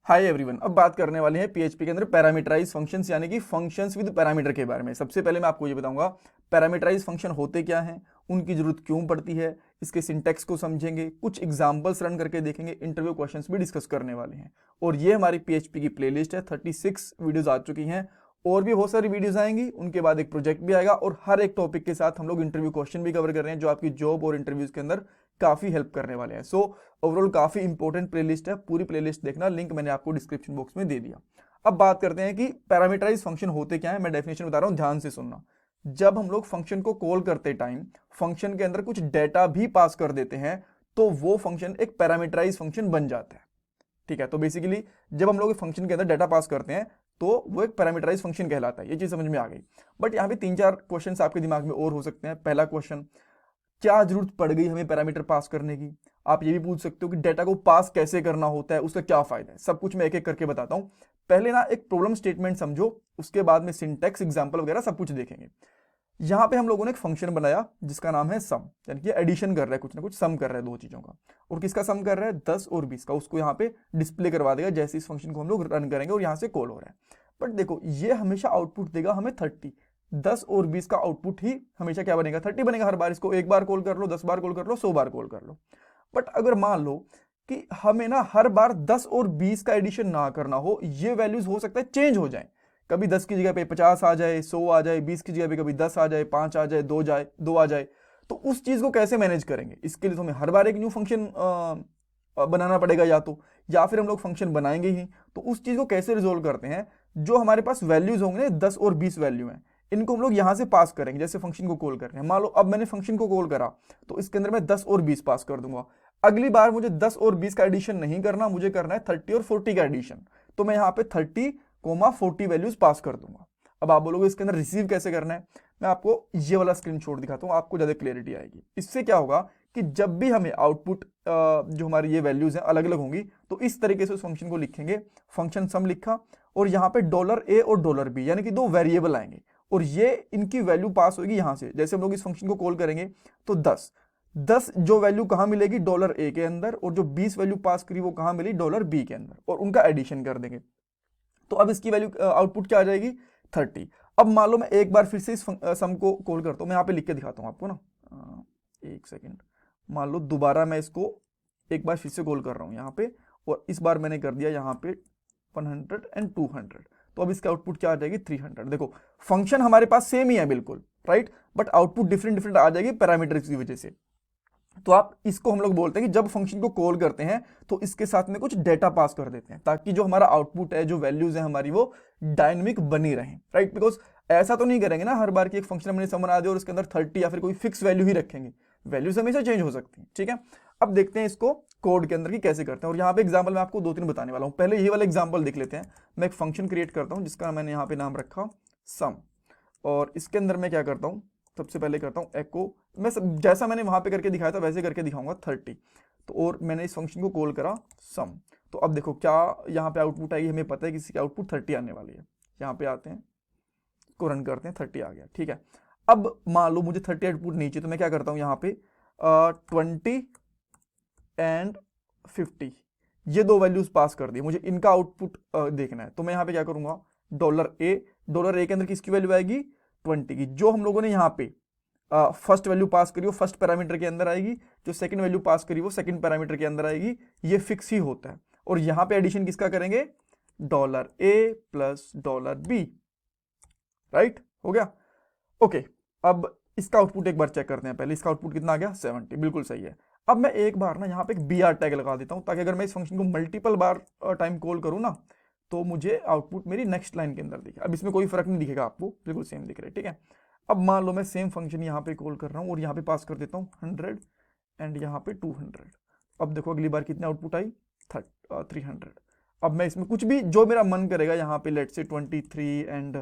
Hi everyone, अब बात करने वाले हैं पीएचपी के अंदर पैरामीटराइज फंक्शंस यानी कि फंक्शंस विद पैरामीटर के बारे में। सबसे पहले मैं आपको ये बताऊंगा पैरामीटराइज फंक्शन होते क्या हैं, उनकी जरूरत क्यों पड़ती है, इसके सिंटैक्स को समझेंगे, कुछ एग्जांपल्स रन करके देखेंगे, इंटरव्यू क्वेश्चंस भी डिस्कस करने वाले हैं। और ये हमारी पीएचपी की प्लेलिस्ट है, 36 वीडियोज आ चुकी हैं और भी बहुत सारी वीडियोज आएंगी। उनके बाद एक प्रोजेक्ट भी आएगा और हर एक टॉपिक के साथ हम लोग इंटरव्यू क्वेश्चन भी कवर कर रहे हैं जो आपकी जॉब और इंटरव्यूज के अंदर काफी हेल्प करने वाले हैं। सो ओवरऑल काफी इंपॉर्टेंट प्लेलिस्ट है, पूरी प्लेलिस्ट देखना, लिंक मैंने आपको डिस्क्रिप्शन बॉक्स में दे दिया। अब बात करते हैं कि पैरामीटराइज फंक्शन होते क्या है। मैं डेफिनेशन बता रहा हूं, ध्यान से सुनना। जब हम लोग फंक्शन को कॉल करते टाइम फंक्शन के अंदर कुछ डेटा भी पास कर देते हैं तो वो फंक्शन एक पैरामीटराइज फंक्शन बन जाता है। ठीक है, तो बेसिकली जब हम लोग फंक्शन के अंदर डेटा पास करते हैं तो वो एक पैरामीटराइज फंक्शन कहलाता है। ये चीज समझ में आ गई। बट यहाँ पे 3-4 क्वेश्चन आपके दिमाग में और हो सकते हैं। पहला क्वेश्चन, क्या जरूरत पड़ गई हमें पैरामीटर पास करने की। आप ये भी पूछ सकते हो कि डेटा को पास कैसे करना होता है, उसका क्या फायदा है। सब कुछ मैं एक एक करके बताता हूं। पहले ना एक प्रॉब्लम स्टेटमेंट समझो, उसके बाद में सिंटैक्स, एग्जांपल वगैरह सब कुछ देखेंगे। यहां पे हम लोगों ने एक फंक्शन बनाया जिसका नाम है सम, यानी कि एडिशन कर रहा है, कुछ ना कुछ सम कर रहा है दो चीजों का। और किसका सम कर रहा है? 10 और 20 का। उसको यहाँ पे डिस्प्ले करवा देगा जैसे इस फंक्शन को हम लोग रन करेंगे और यहाँ से कॉल हो रहा है। बट देखो, ये हमेशा आउटपुट देगा हमें 30। 10 और 20 का आउटपुट ही हमेशा क्या बनेगा? 30 बनेगा हर बार। इसको एक बार कॉल कर लो, 10 बार कॉल कर लो, 100 बार कॉल कर लो। बट अगर मान लो कि हमें ना हर बार 10 और 20 का एडिशन ना करना हो, ये वैल्यूज हो सकता है चेंज हो जाए। कभी 10 की जगह पे 50 आ जाए, 100 आ जाए, 20 की जगह पे कभी 10 आ जाए, 5 आ जाए, 2 आ जाए। तो उस चीज को कैसे मैनेज करेंगे? इसके लिए तो हमें हर बार एक न्यू फंक्शन बनाना पड़ेगा, या फिर हम लोग फंक्शन बनाएंगे ही। तो उस चीज को कैसे रिजोल्व करते हैं? जो हमारे पास वैल्यूज होंगे, 10 और 20 वैल्यू हैं, इनको हम लोग यहां से पास करेंगे। जैसे फंक्शन को कॉल कर रहे हैं, मान लो अब मैंने फंक्शन को कॉल करा तो इसके अंदर मैं 10 और 20 पास कर दूंगा। अगली बार मुझे 10 और 20 का एडिशन नहीं करना, मुझे करना है 30 और 40 का एडिशन। तो मैं यहाँ पे 30, 40 वैल्यूज पास कर दूंगा। अब आप बोलोगे इसके अंदर रिसीव कैसे करना है? मैं आपको ये वाला स्क्रीनशॉट दिखाता हूँ, आपको ज्यादा क्लियरिटी आएगी। इससे क्या होगा कि जब भी हमें आउटपुट जो हमारी ये वैल्यूज हैं अलग अलग होंगी, तो इस तरीके से उस फंक्शन को लिखेंगे। फंक्शन सम लिखा और यहाँ पे $a और $b यानी कि दो वेरिएबल आएंगे और ये इनकी वैल्यू पास होगी यहाँ से। जैसे हम लोग इस फंक्शन को कॉल करेंगे तो 10 जो वैल्यू कहाँ मिलेगी? $a के अंदर, और जो 20 वैल्यू पास करी वो कहाँ मिली? $b के अंदर, और उनका एडिशन कर देंगे। तो अब इसकी वैल्यू आउटपुट क्या आ जाएगी? 30। अब मान लो मैं एक बार फिर से इस सम को कॉल करता हूँ। मैं यहाँ पे लिख के दिखाता हूँ आपको ना, एक सेकेंड। मान लो दोबारा मैं इसको एक बार फिर से कॉल कर रहा हूँ यहाँ पे, और इस बार मैंने कर दिया यहाँ पे 100 एंड 200। तो अब इसका आउटपुट क्या आ जाएगी? 300। देखो, फंक्शन हमारे पास सेम ही है बिल्कुल, right, but output different different आ जाएगी पैरामीटर की वजह से। तो आप इसको हम लोग बोलते हैं कि जब फंक्शन को कॉल करते हैं तो इसके साथ में कुछ डेटा पास कर देते हैं ताकि जो हमारा आउटपुट है, जो वैल्यूज है हमारी, वो डायनेमिक बनी रहे, राइट। बिकॉज ऐसा तो नहीं करेंगे ना हर बार की एक फंक्शन हमने सम बना दिया और उसके अंदर 30 या फिर कोई फिक्स वैल्यू ही रखेंगे। वैल्यूज हमेशा चेंज हो सकती हैं, ठीक है। अब देखते हैं इसको कोड के अंदर की कैसे करते हैं। और यहाँ पे एग्जाम्पल मैं आपको 2-3 बताने वाला हूँ। पहले ये वाला एग्जाम्पल देख लेते हैं। मैं एक फंक्शन क्रिएट करता हूँ जिसका मैंने यहाँ पे नाम रखा सम, और इसके अंदर मैं क्या करता हूँ, सबसे पहले करता हूँ एको। मैं जैसा मैंने वहां पे करके दिखाया था वैसे करके दिखाऊंगा 30। तो और मैंने इस फंक्शन को कॉल करा सम। तो अब देखो क्या यहाँ पे आउटपुट आएगी, हमें पता है कि इसकी आउटपुट 30 आने वाली है। यहाँ पे आते हैं, इसको रन करते हैं, 30 आ गया, ठीक है। अब मान लो मुझे 30 आउटपुट नहीं चाहिए, तो मैं क्या करता हूँ, यहाँ पे 20 एंड 50 ये दो वैल्यूज पास कर दी, मुझे इनका आउटपुट देखना है। तो मैं यहाँ पे क्या करूंगा, $a के अंदर किसकी वैल्यू आएगी? 20 की। जो हम लोगों ने यहाँ पे फर्स्ट वैल्यू पास करी वो फर्स्ट पैरामीटर के अंदर आएगी, जो सेकंड वैल्यू पास करी वो सेकंड पैरामीटर के अंदर आएगी। ये फिक्स ही होता है। और यहाँ पे एडिशन किसका करेंगे? $a प्लस $b, राइट, हो गया, ओके। अब इसका आउटपुट एक बार चेक करते हैं। पहले इसका आउटपुट कितना आ गया? 70, बिल्कुल सही है। अब मैं एक बार ना यहाँ पे एक br टैग लगा देता हूँ ताकि अगर मैं इस फंक्शन को मल्टीपल बार टाइम कॉल करूँ ना तो मुझे आउटपुट मेरी नेक्स्ट लाइन के अंदर दिखे। अब इसमें कोई फर्क नहीं दिखेगा आपको, बिल्कुल सेम दिख रहा है, ठीक है। अब मान लो मैं सेम फंक्शन यहाँ पे कॉल कर रहा हूँ और यहाँ पे पास कर देता हूँ 100 एंड यहाँ पे 200। अब देखो अगली बार कितने आउटपुट आई? 300। अब मैं इसमें कुछ भी जो मेरा मन करेगा, यहाँ पे लेट से 23 एंड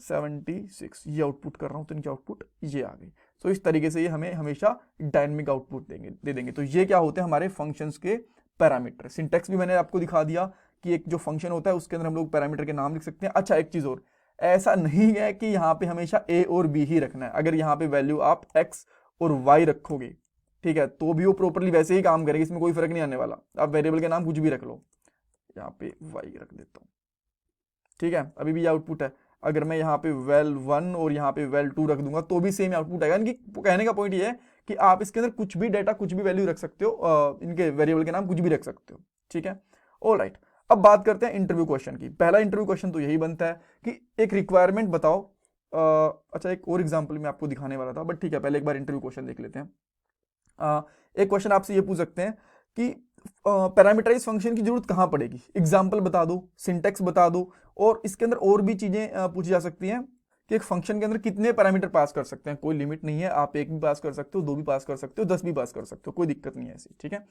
76 ये आउटपुट कर रहा हूँ, तो इनकी आउटपुट ये आ गई। तो इस तरीके से ये हमें हमेशा डायनेमिक आउटपुट दे देंगे। तो ये क्या होते हैं? हमारे फंक्शंस के पैरामीटर। सिंटैक्स भी मैंने आपको दिखा दिया कि एक जो फंक्शन होता है उसके अंदर हम लोग पैरामीटर के नाम लिख सकते हैं। अच्छा, एक चीज और, ऐसा नहीं है कि यहाँ पे हमेशा a और b ही रखना है। अगर यहाँ पे वैल्यू आप x और y रखोगे, ठीक है, तो भी वो प्रॉपरली वैसे ही काम करेगी, इसमें कोई फर्क नहीं आने वाला। आप वेरिएबल के नाम कुछ भी रख लो, यहाँ पे y रख देता हूँ, ठीक है। अभी भी आउटपुट है। अगर मैं यहाँ पे val1 और यहाँ पे val2 रख दूंगा तो भी सेम आउटपुट आएगा। यानी कि कहने का पॉइंट ये है कि आप इसके अंदर कुछ भी डेटा, कुछ भी वैल्यू रख सकते हो, इनके वेरिएबल के नाम कुछ भी रख सकते हो, ठीक है। ऑलराइट, अब बात करते हैं इंटरव्यू क्वेश्चन की। पहला इंटरव्यू क्वेश्चन तो यही बनता है कि एक रिक्वायरमेंट बताओ। अच्छा, एक और एग्जांपल मैं आपको दिखाने वाला था, बट ठीक है, पहले एक बार इंटरव्यू क्वेश्चन देख लेते हैं। एक क्वेश्चन आपसे ये पूछ सकते हैं कि पैरामीटराइज फंक्शन की जरूरत कहाँ पड़ेगी, एग्जाम्पल बता दो, सिंटेक्स बता दो, और इसके अंदर और भी चीजें पूछी जा सकती हैं कि एक फंक्शन के अंदर कितने पैरामीटर पास कर सकते हैं। कोई लिमिट नहीं है, आप एक भी पास कर सकते हो, दो भी पास कर सकते हो, 10 भी पास कर सकते हो, कोई दिक्कत नहीं है ऐसी, ठीक है।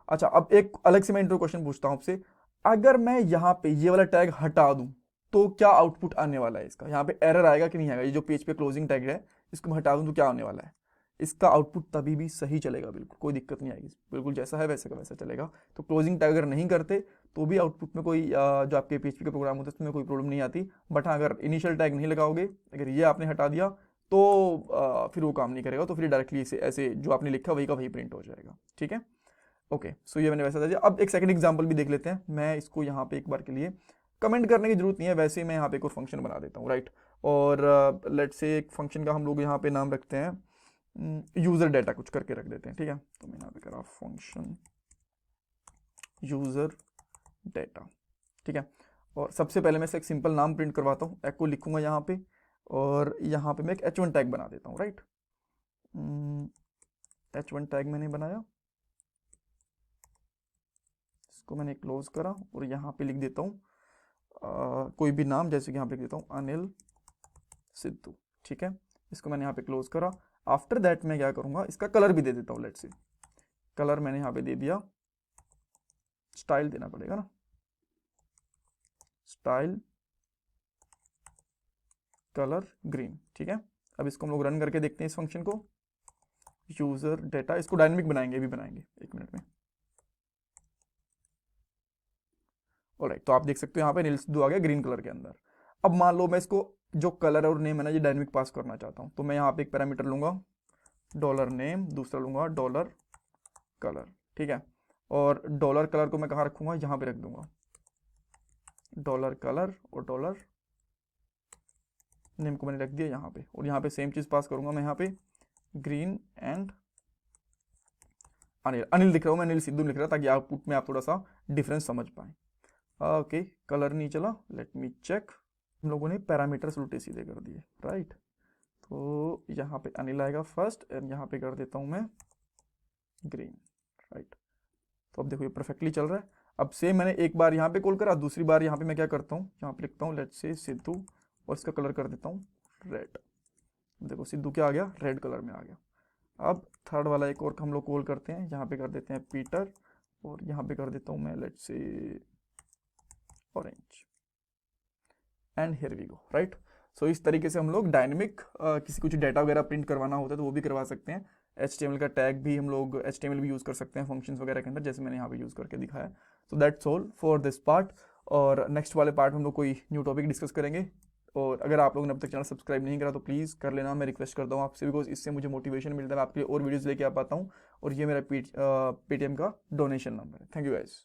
अच्छा, अब एक अलग से मैं इंटरव्यू क्वेश्चन पूछता हूं आपसे। अगर मैं यहाँ पे ये वाला टैग हटा दूं तो क्या आउटपुट आने वाला है इसका, यहाँ पे एरर आएगा कि नहीं आएगा। ये जो पेज पे क्लोजिंग टैग है, इसको मैं हटा दूं तो क्या आने वाला है। इसका आउटपुट तभी भी सही चलेगा, बिल्कुल कोई दिक्कत नहीं आएगी, बिल्कुल जैसा है वैसे का वैसा चलेगा। तो क्लोजिंग टैग अगर नहीं करते तो भी आउटपुट में कोई जो आपके पीएचपी का प्रोग्राम होता है उसमें कोई प्रॉब्लम नहीं आती। बट हाँ, अगर इनिशियल टैग नहीं लगाओगे, अगर ये आपने हटा दिया तो फिर वो काम नहीं करेगा। तो फिर डायरेक्टली इसे ऐसे जो आपने लिखा वही का वही प्रिंट हो जाएगा, ठीक है। ओके, सो ये मैंने वैसा था। अब एक सेकंड एग्जांपल भी देख लेते हैं। मैं इसको यहाँ पे एक बार के लिए कमेंट करने की जरूरत नहीं है, वैसे ही मैं यहाँ पे एक और फंक्शन बना देता हूँ, राइट। और लेट्स से एक फंक्शन का हम लोग यहाँ पे नाम रखते हैं यूजर डेटा, कुछ करके रख देते हैं, ठीक है। तो मैं यहाँ पे करा फंक्शन यूजर डेटा, ठीक है। और सबसे पहले मैं इसे एक सिंपल नाम प्रिंट करवाता हूँ, एको लिखूंगा यहाँ पे, और यहाँ पे मैं एक h1 टैग बना देता हूँ, राइट। h1 टैग मैंने बनाया, इसको मैंने क्लोज करा और यहाँ पे लिख देता हूँ कोई भी नाम, जैसे कि यहाँ पे लिख देता हूँ अनिल सिद्धू, ठीक है। इसको मैंने यहाँ पे क्लोज करा। आफ्टर दैट मैं क्या करूँगा, इसका कलर भी दे देता हूँ। लेट्स से कलर मैंने यहाँ पे दे दिया, स्टाइल देना पड़ेगा ना, स्टाइल कलर ग्रीन, ठीक है। अब इसको हम लोग रन करके देखते हैं इस फंक्शन को, यूजर डेटा। इसको डायनेमिक बनाएंगे, अभी बनाएंगे 1 मिनट में। ऑलराइट, तो आप देख सकते हो यहाँ पे अनिल सिद्धू आ गया ग्रीन कलर के अंदर। अब मान लो मैं इसको जो कलर और नेम है ना, ये डायनेमिक पास करना चाहता हूँ, तो मैं यहाँ पे एक पैरामीटर लूंगा $name, दूसरा लूंगा $color, ठीक है। और $color को मैं कहाँ रखूंगा, यहाँ पे रख दूंगा $color, और $name को मैंने रख दिया यहाँ पे। और यहाँ पे सेम चीज पास करूंगा मैं यहाँ पे ग्रीन एंड अनिल दिख रहा हूँ मैं, अनिल सिद्धू लिख रहा, ताकि आउटपुट में आप थोड़ा सा डिफरेंस समझ पाए। ओके, कलर नहीं चला, लेट मी चेक। हम लोगों ने पैरामीटर्स उल्टे सीधे कर दिए, राइट। तो यहाँ पे अनिल आएगा फर्स्ट, एंड यहाँ पे कर देता हूँ मैं ग्रीन, राइट। तो अब देखो ये परफेक्टली चल रहा है। अब सेम मैंने एक बार यहाँ पे कॉल करा, दूसरी बार यहाँ पे मैं क्या करता हूँ, यहाँ पे लिखता हूँ लेट्स से सिद्धू, और इसका कलर कर देता हूँ रेड। देखो सिद्धू क्या आ गया, रेड कलर में आ गया। अब थर्ड वाला एक और हम लोग कॉल करते हैं, यहाँ पे कर देते हैं पीटर, और यहाँ पे कर देता हूँ मैं let's say orange, and here we go, right. So इस तरीके से हम लोग डायनेमिक किसी कुछ डाटा वगैरह प्रिंट करवाना होता है तो वो भी करवा सकते हैं। HTML का टैग भी हम लोग HTML भी यूज़ कर सकते हैं फंक्शंस वगैरह के अंदर, जैसे मैंने यहाँ पे यूज़ करके दिखाया। So that's all for this part, और नेक्स्ट वाले पार्ट में हम लोग कोई न्यू टॉपिक डिस्कस करेंगे। और अगर आप लोगों ने अब तक चैनल सब्सक्राइब नहीं करा तो प्लीज़ कर लेना, मैं रिक्वेस्ट करता हूँ आपसे, बिकॉज इससे मुझे मोटिवेशन मिलता है, मैं आपके लिए और वीडियोज़ लेके आ पाता हूँ। और ये मेरा पेटीएम का डोनेशन नंबर है। Thank you guys.